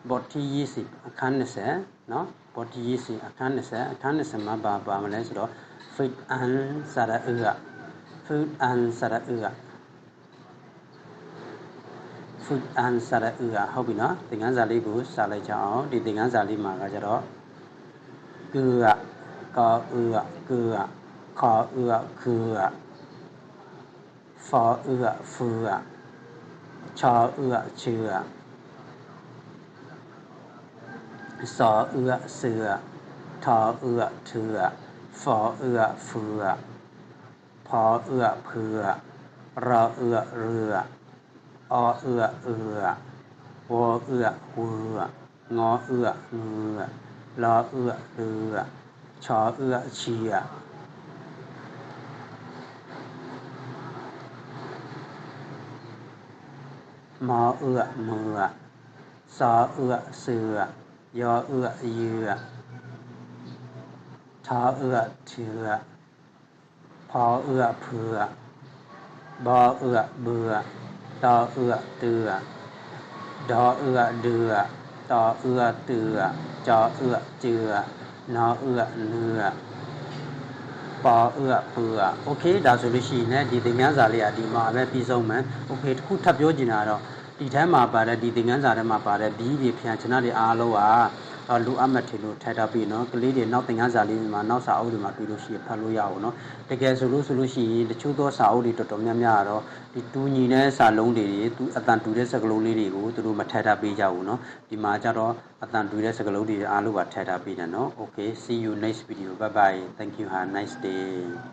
ဘော်တီရီစီအခန်း20နော်ဘော်တီရီစီအခန်း20အခန်း20မှာပါမလဲဆိုတော့ fit an sara food and sara food and sara ဟုတ်ပြီနော်သင်ခန်းစာလေးကိုစာလိုက်ကြအောင်ဒီသင်ခန်းစာလေးမှာကကြတော့ကူကောကူကူခေါကူဖောဖူချောချူစောဆူထောထူဖောဖူဖောဖူရောရအောဝူဝငေါငူလောလူချောချီမောမူစောဆူယောယူထောထူဖောဖူဘောဘူတောတူဒေါဒူတောတူကြောကျူနောလူပေါ်ပူโอเคဒါဆိုလို့ရှိရင်ဒီသင်ခန်းစာလေးကဒီမှာပဲပြီးဆုံးမယ်โอเคတစ်ခုထပ်ပြောချင်တာတော့ဒီထဲမှာပါတဲ့ဒီသင်ခန်းစာထဲမှာပါတဲ့ B တွေဖြန့်ချင်တာတွေအားလုံးကလူအပ်မှတ်ထင်လို့ထည့်ထားပြီးနော်ကလေးတွေနောက်သင်ခန်းစာလေးတွေမှာနောက်စာအုပ်တွေမှာတွေ့လို့ရှိရင်ဖတ်လို့ရအောင်နော်တကယ်ဆိုလို့ရှိရင်တချို့သောစာအုပ်တွေတော်တော်များများကတော့ဒီတူညီတဲ့စာလုံးတွေသူအတန်တူတဲ့စကားလုံးလေးတွေကိုသူတို့မထည့်ထားပေးကြဘူးနော်ဒီမှာကျတော့အတန်တူတဲ့စကားလုံးတွေအားလုံးပါထည့်ထားပေးတယ်နော် Okay see you next video bye bye thank you have a nice day